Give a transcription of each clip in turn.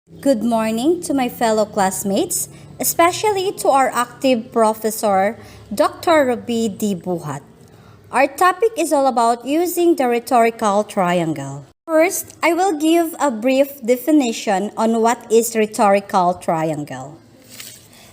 Good morning to my fellow classmates, especially to our active professor, Dr. Rabi D. Buhat. Our topic is all about using the rhetorical triangle. First, I will give a brief definition on what is rhetorical triangle.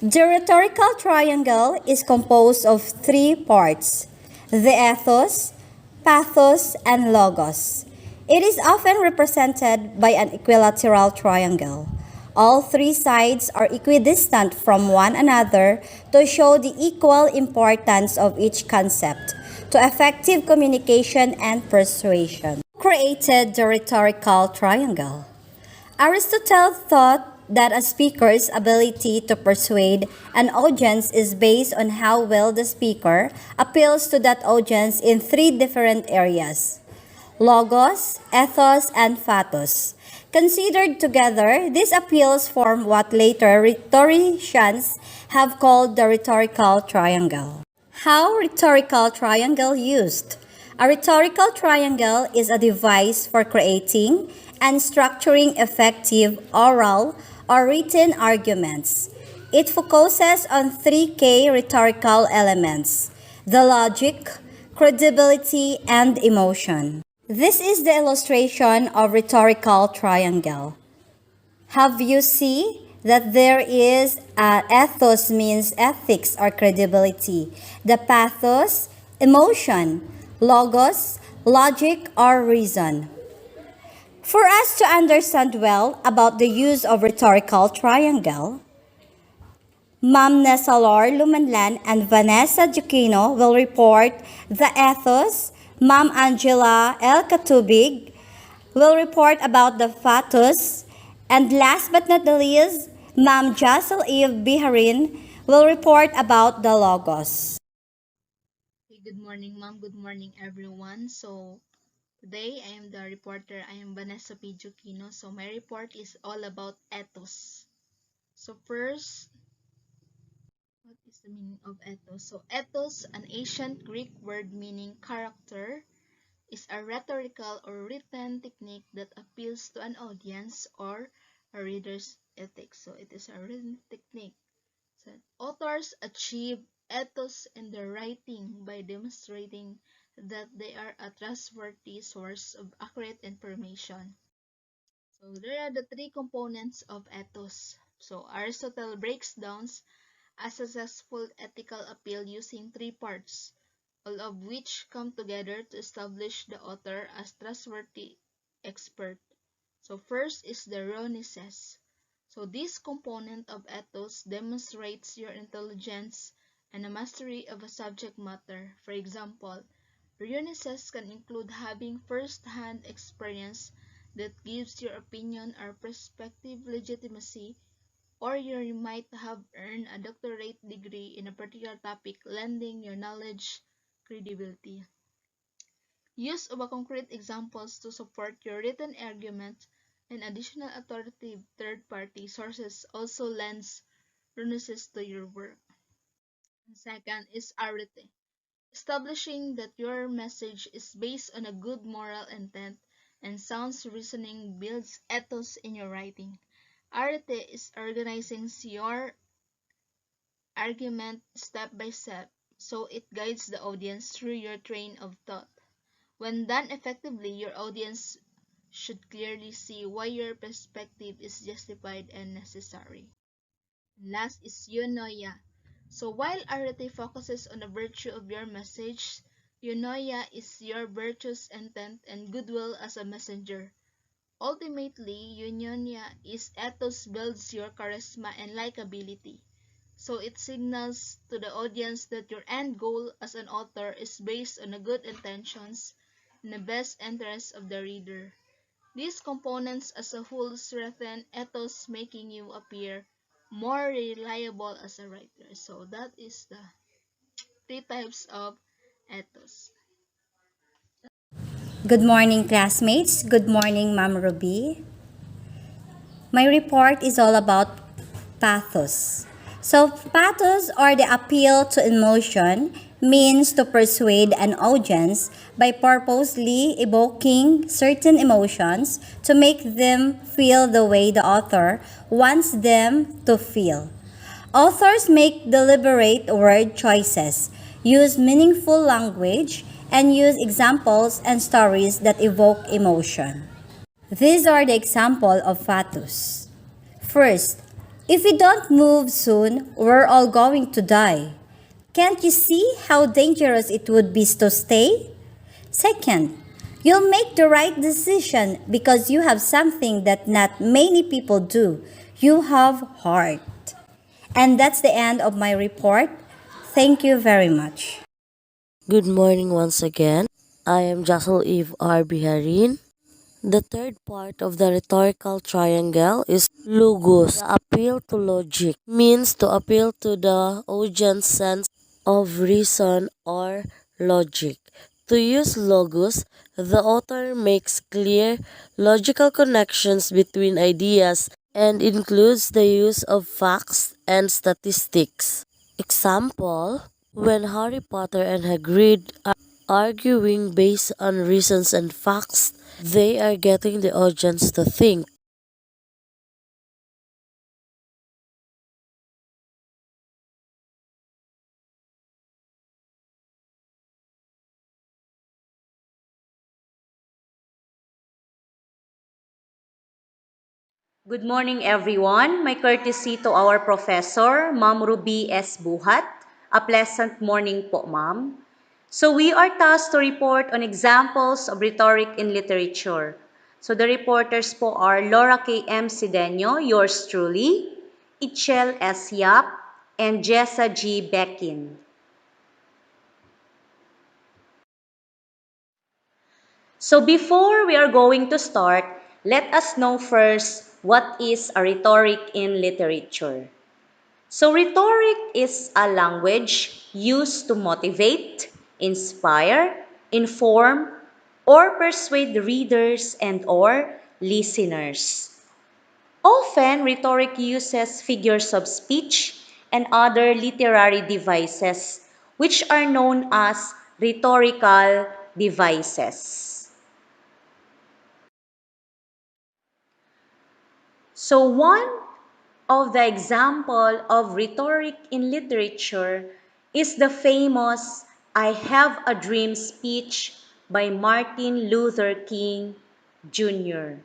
The rhetorical triangle is composed of three parts: the ethos, pathos, and logos. It is often represented by an equilateral triangle. All three sides are equidistant from one another to show the equal importance of each concept to effective communication and persuasion. Who created the rhetorical triangle? Aristotle thought that a speaker's ability to persuade an audience is based on how well the speaker appeals to that audience in three different areas: logos, ethos, and pathos. Considered together, these appeals form what later rhetoricians have called the rhetorical triangle. How rhetorical triangle used? A rhetorical triangle is a device for creating and structuring effective oral or written arguments. It focuses on three key rhetorical elements: the logic, credibility, and emotion. This is the illustration of rhetorical triangle. Have you seen that there is ethos means ethics or credibility, the pathos, emotion, logos, logic or reason. For us to understand well about the use of rhetorical triangle, Ma'am Nesalor Lumanlan and Vanessa Duquino will report the ethos. Ma'am Angela L. Katubig will report about the pathos. And last but not the least, Ma'am Jassel Eve Biharin will report about the logos. Hey, good morning, ma'am. Good morning, everyone. So, today I am the reporter. I am Vanessa P. Juquino. So, my report is all about ethos. So, first, what is the meaning of ethos? So, ethos, an ancient Greek word meaning character, is a rhetorical or written technique that appeals to an audience or a reader's ethics. So, it is a written technique. So, authors achieve ethos in their writing by demonstrating that they are a trustworthy source of accurate information. So there are the three components of ethos. So Aristotle breaks down a successful ethical appeal using three parts, all of which come together to establish the author as trustworthy expert. So first is the Rhonices. So this component of ethos demonstrates your intelligence and a mastery of a subject matter. For example, Rhonices can include having first-hand experience that gives your opinion or perspective legitimacy, or you might have earned a doctorate degree in a particular topic, lending your knowledge credibility. Use of a concrete examples to support your written argument and additional authoritative third-party sources also lends runesis to your work. And second is arete. Establishing that your message is based on a good moral intent and sound reasoning builds ethos in your writing. Arete is organizing your argument step by step so it guides the audience through your train of thought. When done effectively, your audience should clearly see why your perspective is justified and necessary. Last is eunoia. So while arete focuses on the virtue of your message, eunoia is your virtuous intent and goodwill as a messenger. Ultimately, eunoia is ethos builds your charisma and likability. So it signals to the audience that your end goal as an author is based on the good intentions and the best interests of the reader. These components as a whole strengthen ethos, making you appear more reliable as a writer. So that is the three types of ethos. Good morning, classmates. Good morning, Ma'am Ruby. My report is all about pathos. So, pathos or the appeal to emotion means to persuade an audience by purposely evoking certain emotions to make them feel the way the author wants them to feel. Authors make deliberate word choices, use meaningful language, and use examples and stories that evoke emotion. These are the example of Fatus. First, if we don't move soon, we're all going to die. Can't you see how dangerous it would be to stay? Second, you'll make the right decision because you have something that not many people do. You have heart. And that's the end of my report. Thank you very much. Good morning once again. I am Jassel Eve R. Biharin. The third part of the rhetorical triangle is logos. The appeal to logic means to appeal to the audience sense of reason or logic. To use logos, the author makes clear logical connections between ideas and includes the use of facts and statistics. Example, when Harry Potter and Hagrid are arguing based on reasons and facts, they are getting the audience to think. Good morning, everyone. My courtesy to our professor, Ma'am Ruby S. Buhat. A pleasant morning po, ma'am. So we are tasked to report on examples of rhetoric in literature. So the reporters po are Laura K. M. Sidenio, yours truly, Itchel S. Yap, and Jessa G. Beckin. So before we are going to start, let us know first what is a rhetoric in literature. So rhetoric is a language used to motivate, inspire, inform, or persuade readers and or listeners. Often, rhetoric uses figures of speech and other literary devices, which are known as rhetorical devices. So one of the example of rhetoric in literature is the famous I Have a Dream speech by Martin Luther King Jr.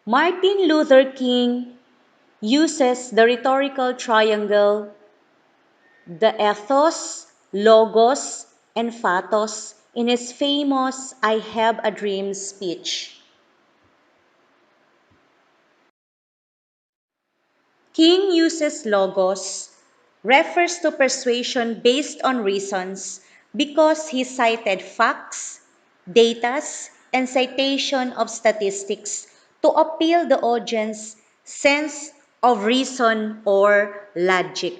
Martin Luther King uses the rhetorical triangle, the ethos, logos, and pathos in his famous I Have a Dream speech. King uses logos, refers to persuasion based on reasons because he cited facts, datas, and citation of statistics to appeal the audience sense of reason or logic.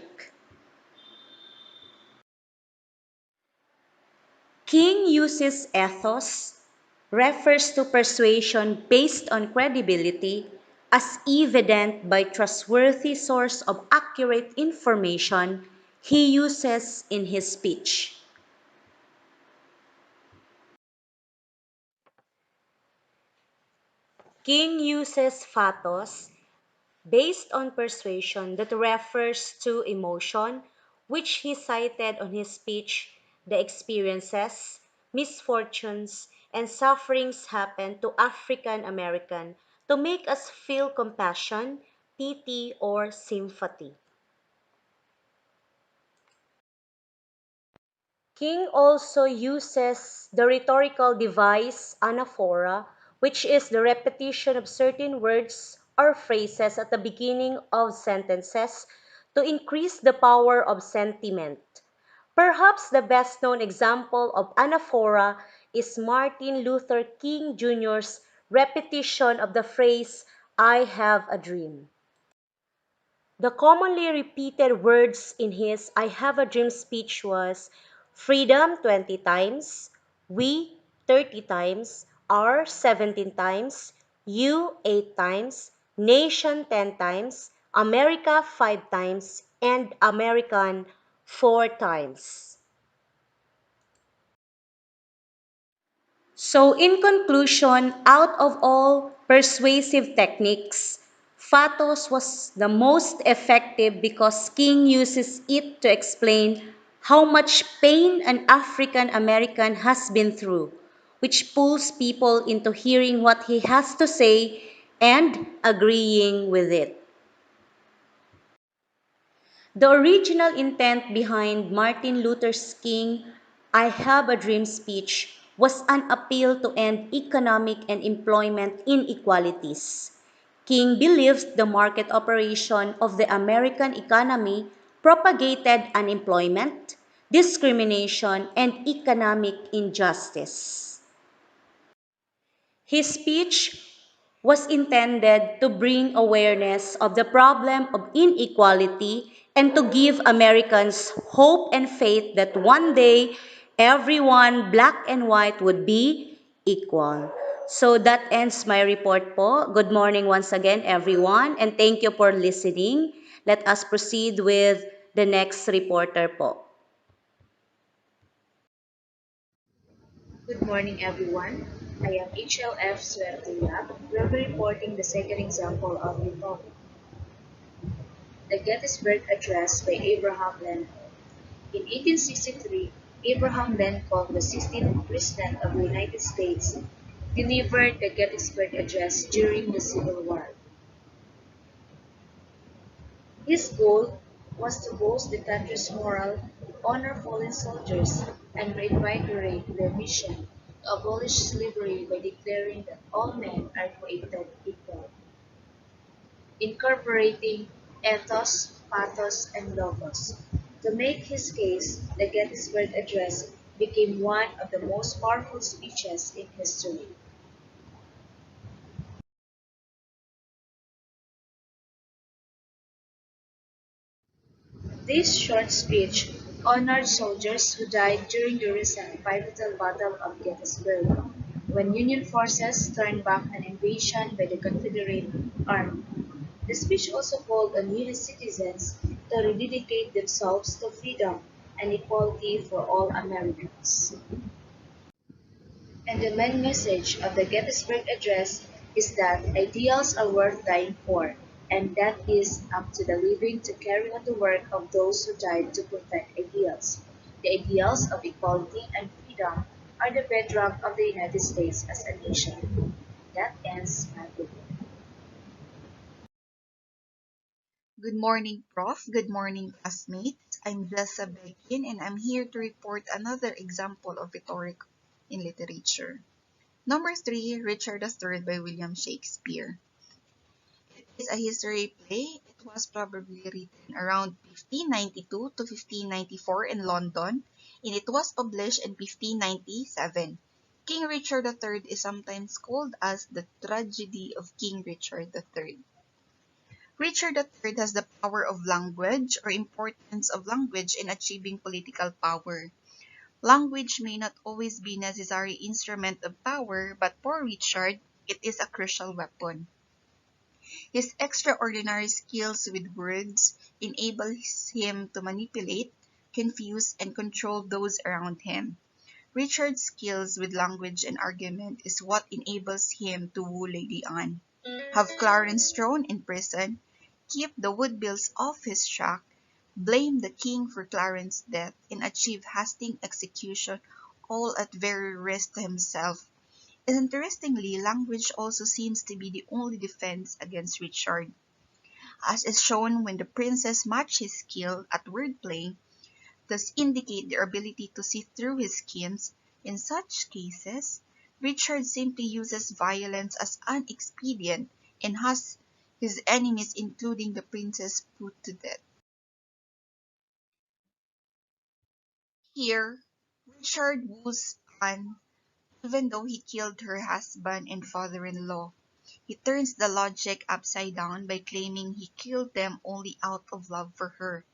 King uses ethos, refers to persuasion based on credibility as evident by trustworthy source of accurate information he uses in his speech. King uses pathos based on persuasion that refers to emotion, which he cited on his speech, the experiences, misfortunes, and sufferings happen to African American to make us feel compassion, pity, or sympathy. King also uses the rhetorical device anaphora, which is the repetition of certain words or phrases at the beginning of sentences to increase the power of sentiment. Perhaps the best known example of anaphora is Martin Luther King Jr.'s repetition of the phrase, I have a dream. The commonly repeated words in his I Have a Dream speech was freedom 20 times, we 30 times, our 17 times, you 8 times, nation 10 times, America 5 times, and American 4 times. So, in conclusion, out of all persuasive techniques, Fatos was the most effective because King uses it to explain how much pain an African American has been through, which pulls people into hearing what he has to say and agreeing with it. The original intent behind Martin Luther King's I Have a Dream speech was an appeal to end economic and employment inequalities. King believed the market operation of the American economy propagated unemployment, discrimination, and economic injustice. His speech was intended to bring awareness of the problem of inequality and to give Americans hope and faith that one day everyone, black and white, would be equal. So that ends my report po. Good morning once again, everyone, and thank you for listening. Let us proceed with the next reporter po. Good morning, everyone. I am HLF Suertilla. We'll be reporting the second example of the topic, the Gettysburg Address by Abraham Lincoln. In 1863, Abraham Lincoln, the 16th President of the United States, delivered the Gettysburg Address during the Civil War. His goal was to boost the country's morale, honor fallen soldiers, and reinvigorate their mission to abolish slavery by declaring that all men are created equal, incorporating ethos, pathos, and logos. To make his case, the Gettysburg Address became one of the most powerful speeches in history. This short speech honored soldiers who died during the recent pivotal Battle of Gettysburg, when Union forces turned back an invasion by the Confederate Army. The speech also called on U.S. citizens to rededicate themselves to freedom and equality for all Americans. And the main message of the Gettysburg Address is that ideals are worth dying for, and that is up to the living to carry on the work of those who died to protect ideals. The ideals of equality and freedom are the bedrock of the United States as a nation. That ends my report. Good morning, Prof. Good morning, classmates. I'm Jessa Bekin, and I'm here to report another example of rhetoric in literature. Number 3, Richard III by William Shakespeare. It is a history play. It was probably written around 1592 to 1594 in London, and it was published in 1597. King Richard III is sometimes called as the tragedy of King Richard III. Richard III has the power of language or importance of language in achieving political power. Language may not always be necessary instrument of power, but for Richard, it is a crucial weapon. His extraordinary skills with words enables him to manipulate, confuse, and control those around him. Richard's skills with language and argument is what enables him to woo Lady Anne, have Clarence thrown in prison, keep the Woodvilles off his track, blame the king for Clarence's death, and achieve hasty execution, all at very risk to himself. And interestingly, language also seems to be the only defense against Richard, as is shown when the princess matched his skill at wordplay, thus indicate their ability to see through his schemes. In such cases, Richard simply uses violence as an expedient and has his enemies, including the princess, put to death. Here, Richard woos Anne even though he killed her husband and father-in-law. He turns the logic upside down by claiming he killed them only out of love for her.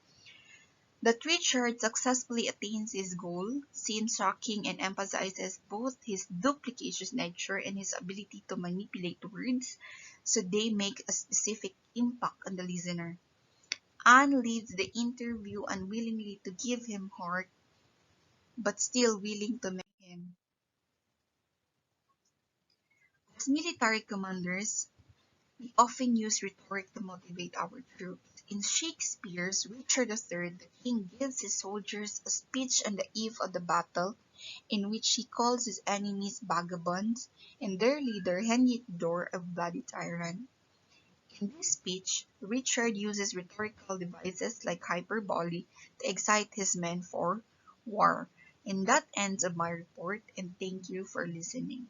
That Richard successfully attains his goal seems shocking and emphasizes both his duplicitous nature and his ability to manipulate words so they make a specific impact on the listener. Anne leaves the interview unwillingly to give him heart, but still willing to make him. As military commanders, we often use rhetoric to motivate our troops. In Shakespeare's Richard III, the king gives his soldiers a speech on the eve of the battle in which he calls his enemies vagabonds and their leader Henry Tudor a bloody tyrant. In this speech, Richard uses rhetorical devices like hyperbole to excite his men for war. And that ends of my report, and thank you for listening.